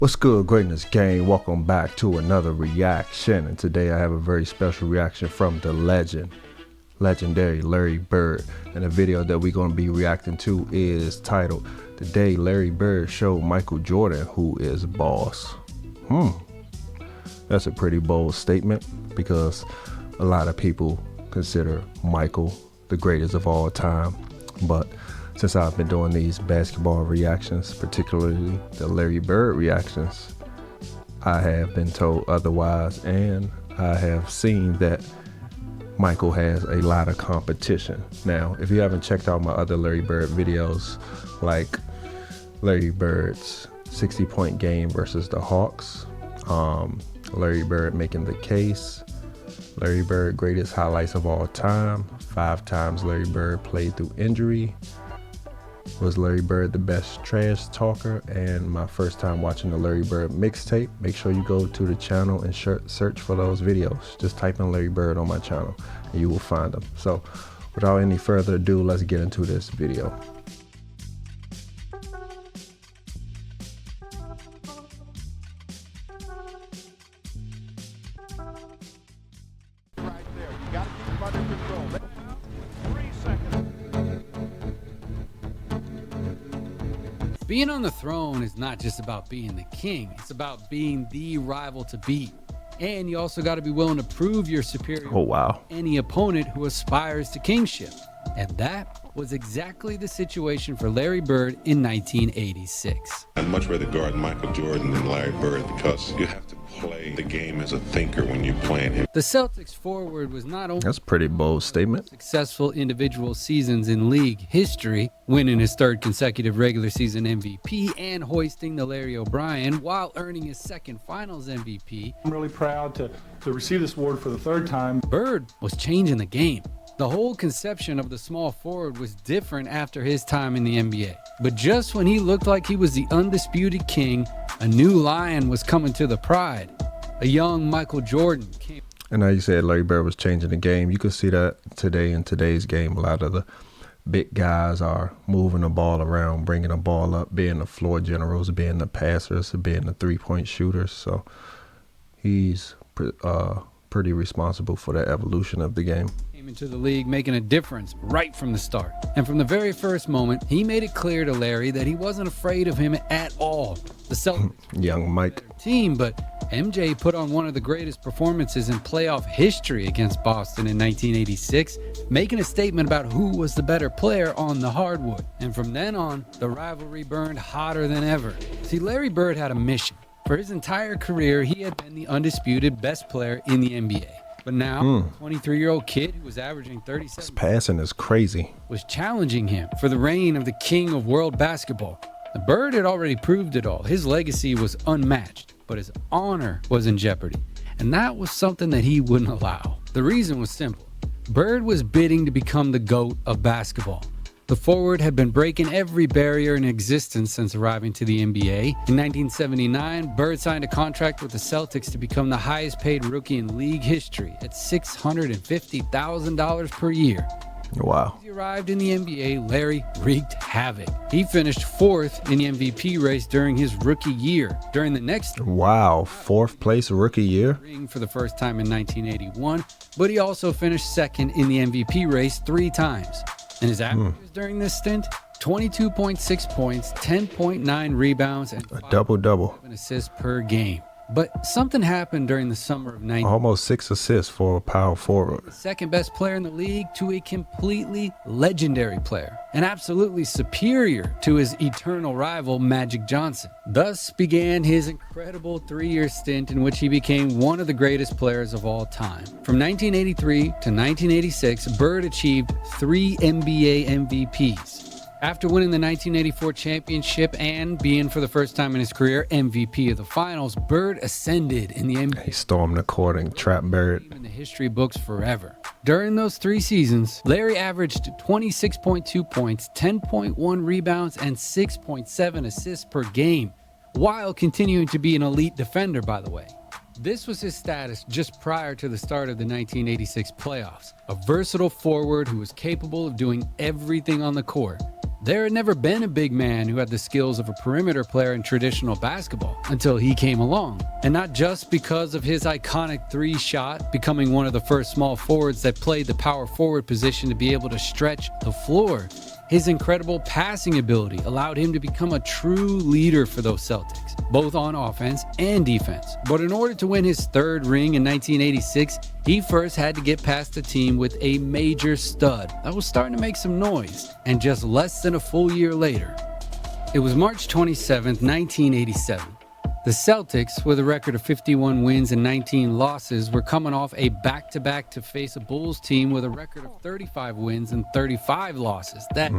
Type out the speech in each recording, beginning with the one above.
What's good, Greatness Gang? Welcome back to another reaction, and today I have a very special reaction from the legendary Larry Bird. And the video that we're going to be reacting to is titled "The Day Larry Bird Showed Michael Jordan Who Is Boss." That's a pretty bold statement because a lot of people consider Michael the greatest of all time, but since I've been doing these basketball reactions, particularly the Larry Bird reactions, I have been told otherwise, and I have seen that Michael has a lot of competition. Now, if you haven't checked out my other Larry Bird videos, like Larry Bird's 60-point game versus the Hawks, Larry Bird making the case, Larry Bird greatest highlights of all time, 5 times Larry Bird played through injury, was Larry Bird the best trash talker, and my first time watching the Larry Bird mixtape. Make sure you go to the channel and search for those videos. Just type in Larry Bird on my channel and you will find them. So without any further ado, let's get into this video. Right there. You got to keep him under control. 3 seconds. Being on the throne is not just about being the king, it's about being the rival to beat. And you also got to be willing to prove you're superior to any opponent who aspires to kingship. And that was exactly the situation for Larry Bird in 1986. I'd much rather guard Michael Jordan than Larry Bird because you have to play the game as a thinker when you're playing him. The Celtics forward was not only That's a pretty bold statement. successful individual seasons in league history, winning his 3rd consecutive regular season MVP and hoisting the Larry O'Brien while earning his 2nd finals MVP. I'm really proud to receive this award for the 3rd time. Bird was changing the game. The whole conception of the small forward was different after his time in the NBA. But just when he looked like he was the undisputed king, a new lion was coming to the pride. A young Michael Jordan came. And now you said Larry Bird was changing the game. You can see that today in today's game. A lot of the big guys are moving the ball around, bringing the ball up, being the floor generals, being the passers, being the 3-point shooters. So he's pretty responsible for the evolution of the game. Into the league, making a difference right from the start. And from the very first moment, he made it clear to Larry that he wasn't afraid of him at all. The Celtics young Mike team, but MJ put on one of the greatest performances in playoff history against Boston in 1986, making a statement about who was the better player on the hardwood. And from then on, the rivalry burned hotter than ever. See, Larry Bird had a mission. For his entire career, he had been the undisputed best player in the NBA. But now, a 23-year-old kid who was averaging 37 his passing is crazy, was challenging him for the reign of the king of world basketball. The Bird had already proved it all. His legacy was unmatched, but his honor was in jeopardy. And that was something that he wouldn't allow. The reason was simple. Bird was bidding to become the GOAT of basketball. The forward had been breaking every barrier in existence since arriving to the NBA. In 1979, Bird signed a contract with the Celtics to become the highest paid rookie in league history at $650,000 per year. Wow. As he arrived in the NBA, Larry wreaked havoc. He finished 4th in the MVP race during his rookie year. During the next 4th place rookie year ring for the first time in 1981, but he also finished 2nd in the MVP race 3 times. And his averages during this stint, 22.6 points, 10.9 rebounds, and a double-double, an assist per game. But something happened during the summer of 19. Almost 6 assists for a power forward. The 2nd best player in the league to a completely legendary player, and absolutely superior to his eternal rival Magic Johnson. Thus began his incredible 3-year stint in which he became one of the greatest players of all time. From 1983 to 1986, Bird achieved 3 NBA MVPs. After winning the 1984 championship and being, for the first time in his career, MVP of the finals, Bird ascended in the NBA. He stormed the court and trapped Bird in the history books forever. During those 3 seasons, Larry averaged 26.2 points, 10.1 rebounds, and 6.7 assists per game, while continuing to be an elite defender, by the way. This was his status just prior to the start of the 1986 playoffs. A versatile forward who was capable of doing everything on the court. There had never been a big man who had the skills of a perimeter player in traditional basketball until he came along. And not just because of his iconic three shot, becoming one of the first small forwards that played the power forward position to be able to stretch the floor. His incredible passing ability allowed him to become a true leader for those Celtics, both on offense and defense. But in order to win his third ring in 1986, he first had to get past a team with a major stud that was starting to make some noise. And just less than a full year later, it was March 27th, 1987. The Celtics, with a record of 51 wins and 19 losses, were coming off a back-to-back to face a Bulls team with a record of 35 wins and 35 losses. That,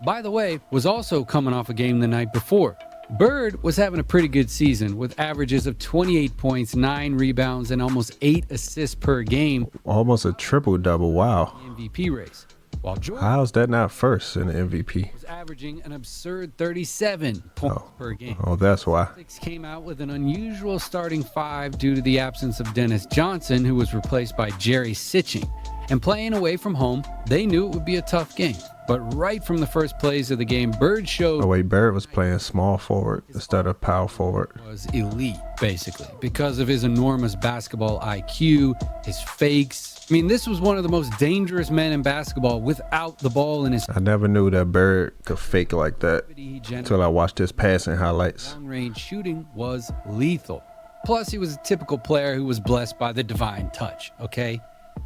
by the way, was also coming off a game the night before. Bird was having a pretty good season with averages of 28 points, 9 rebounds, and almost 8 assists per game. Almost a triple-double, wow. MVP race. While Jordan How's that not first in the MVP? was averaging an absurd 37 points per game. Oh, that's why. Celtics came out with an unusual starting five due to the absence of Dennis Johnson, who was replaced by Jerry Sitching. And playing away from home, they knew it would be a tough game. But right from the first plays of the game, Bird showed Oh, wait, Barrett was playing small forward instead of power forward. was elite, basically, because of his enormous basketball IQ, his fakes. I mean, this was one of the most dangerous men in basketball without the ball in his I never knew that Barrett could fake like that he until I watched his passing highlights. long-range shooting was lethal. Plus, he was a typical player who was blessed by the divine touch, okay?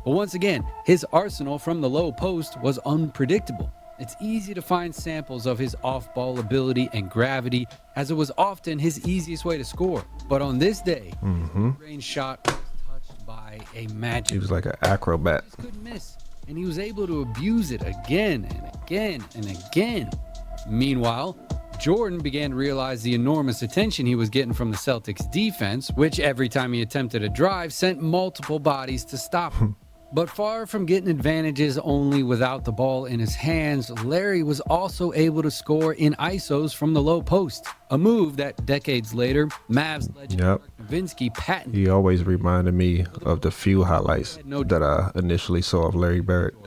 But once again, his arsenal from the low post was unpredictable. It's easy to find samples of his off-ball ability and gravity, as it was often his easiest way to score. But on this day, the range shot was touched by a magic. He was like an acrobat. Just couldn't miss, and he was able to abuse it again and again and again. Meanwhile, Jordan began to realize the enormous attention he was getting from the Celtics defense, which every time he attempted a drive sent multiple bodies to stop him. But far from getting advantages only without the ball in his hands, Larry was also able to score in ISOs from the low post, a move that decades later, Mavs legend Mark Nowitzki patented. He always reminded me of the few highlights that I initially saw of Larry Bird.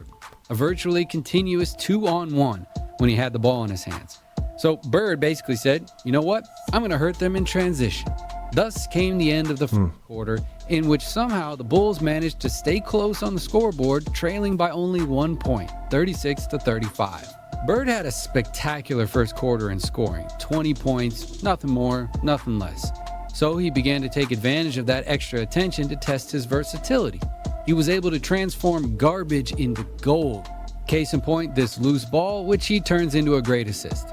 A virtually continuous 2-on-1 when he had the ball in his hands. So Bird basically said, you know what, I'm going to hurt them in transition. Thus came the end of the fourth quarter, in which somehow the Bulls managed to stay close on the scoreboard, trailing by only 1 point, 36-35. Bird had a spectacular first quarter in scoring, 20 points, nothing more, nothing less. So he began to take advantage of that extra attention to test his versatility. He was able to transform garbage into gold. Case in point, this loose ball, which he turns into a great assist.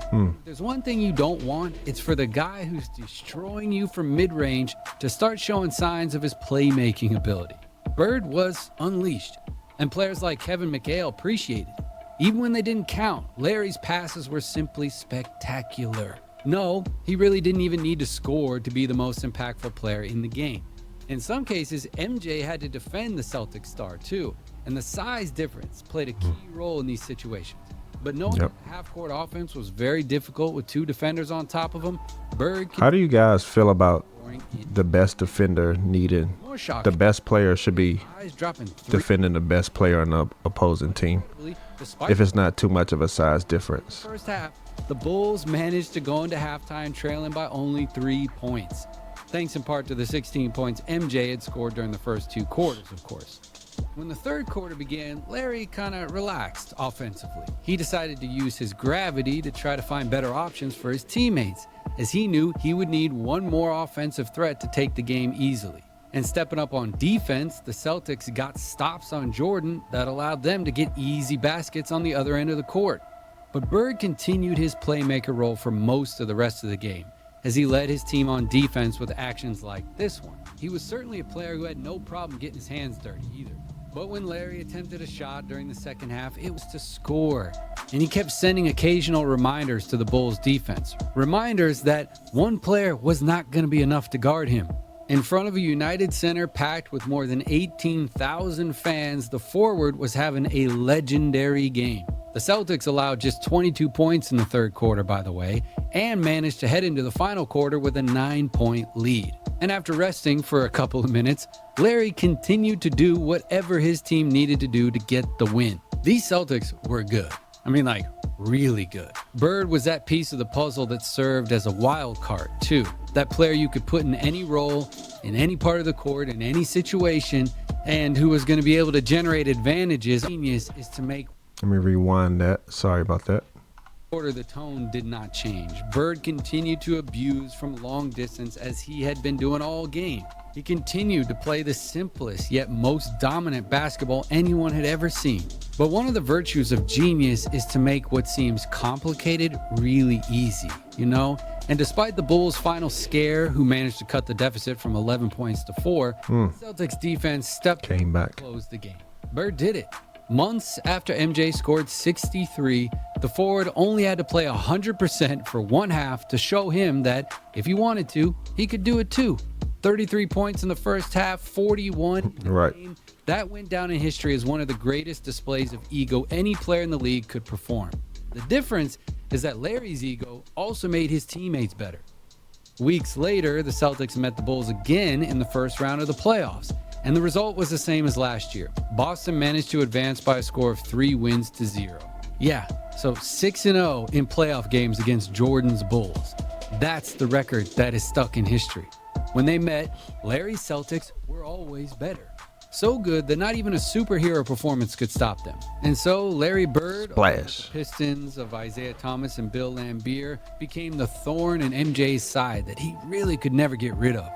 There's one thing you don't want, it's for the guy who's destroying you from mid-range to start showing signs of his playmaking ability. Bird was unleashed, and players like Kevin McHale appreciated it. Even when they didn't count, Larry's passes were simply spectacular. No, he really didn't even need to score to be the most impactful player in the game. In some cases, MJ had to defend the Celtics star too, and the size difference played a key role in these situations. But knowing that half-court offense was very difficult with two defenders on top of him, Bird... How do you guys feel about the best defender needing? The best player should be defending the best player on the opposing team, if it's not too much of a size difference. First half, the Bulls managed to go into halftime trailing by only 3 points, thanks in part to the 16 points MJ had scored during the first 2 quarters, of course. When the third quarter began, Larry kind of relaxed offensively. He decided to use his gravity to try to find better options for his teammates, as he knew he would need one more offensive threat to take the game easily. And stepping up on defense, the Celtics got stops on Jordan that allowed them to get easy baskets on the other end of the court. But Bird continued his playmaker role for most of the rest of the game, as he led his team on defense with actions like this one. He was certainly a player who had no problem getting his hands dirty either. But when Larry attempted a shot during the second half, it was to score. And he kept sending occasional reminders to the Bulls defense. Reminders that one player was not going to be enough to guard him. In front of a United Center packed with more than 18,000 fans, the forward was having a legendary game. The Celtics allowed just 22 points in the third quarter, by the way, and managed to head into the final quarter with a 9-point lead. And after resting for a couple of minutes, Larry continued to do whatever his team needed to do to get the win. These Celtics were good. I mean, like, really good. Bird was that piece of the puzzle that served as a wild card, too. That player you could put in any role, in any part of the court, in any situation, and who was going to be able to generate advantages. Genius is to make. Let me rewind that. Sorry about that. The tone did not change. Bird continued to abuse from long distance as he had been doing all game. He continued to play the simplest yet most dominant basketball anyone had ever seen. But one of the virtues of genius is to make what seems complicated really easy, you know? And despite the Bulls' final scare, who managed to cut the deficit from 11 points to 4, Celtics defense stepped Came back. to close the game. Bird did it. Months after MJ scored 63, the forward only had to play 100% for one half to show him that if he wanted to, he could do it too. 33 points in the first half, 41 in the Right. game. That went down in history as one of the greatest displays of ego any player in the league could perform. The difference is that Larry's ego also made his teammates better. Weeks later, the Celtics met the Bulls again in the first round of the playoffs, and the result was the same as last year. Boston managed to advance by a score of 3-0. Yeah, so 6-0 in playoff games against Jordan's Bulls. That's the record that is stuck in history. When they met, Larry's Celtics were always better. So good that not even a superhero performance could stop them. And so Larry Bird, Splash. the Pistons of Isaiah Thomas and Bill Laimbeer, became the thorn in MJ's side that he really could never get rid of.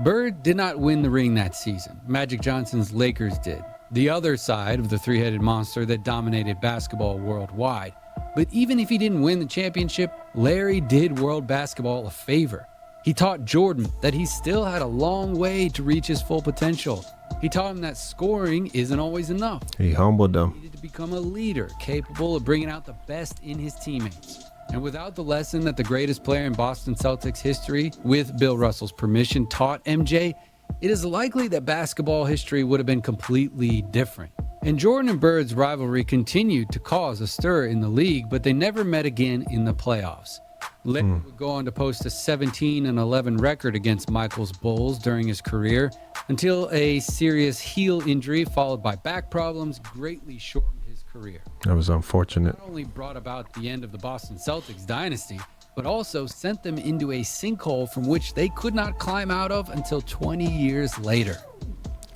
Bird did not win the ring that season. Magic Johnson's Lakers did. The other side of the three-headed monster that dominated basketball worldwide. But even if he didn't win the championship, Larry did world basketball a favor. He taught Jordan that he still had a long way to reach his full potential. He taught him that scoring isn't always enough. He humbled them. He needed to become a leader, capable of bringing out the best in his teammates. And without the lesson that the greatest player in Boston Celtics history, with Bill Russell's permission, taught MJ, it is likely that basketball history would have been completely different. And Jordan and Bird's rivalry continued to cause a stir in the league, but they never met again in the playoffs. Larry would go on to post a 17-11 record against Michael's Bulls during his career until a serious heel injury followed by back problems greatly shortened his career. That was unfortunate. Not only brought about the end of the Boston Celtics dynasty, but also sent them into a sinkhole from which they could not climb out of until 20 years later.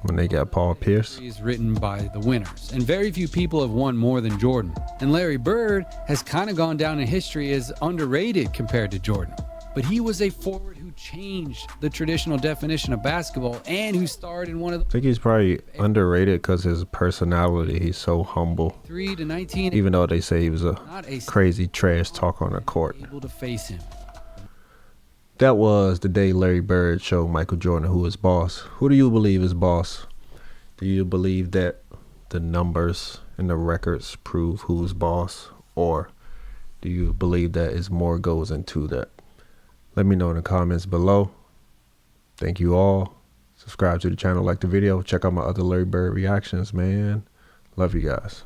When they got Paul Pierce. Is written by the winners, and very few people have won more than Jordan. And Larry Bird has kind of gone down in history as underrated compared to Jordan. But he was a forward who changed the traditional definition of basketball and who starred in one of the I think he's probably underrated because his personality. He's so humble. 3 to 19. Even though they say he was a crazy trash talk on the court. Able to face him. That was the day Larry Bird showed Michael Jordan who is boss. Who do you believe is boss? Do you believe that the numbers and the records prove who's boss? Or do you believe that is more goes into that? Let me know in the comments below. Thank you all. Subscribe to the channel, like the video. Check out my other Larry Bird reactions, man. Love you guys.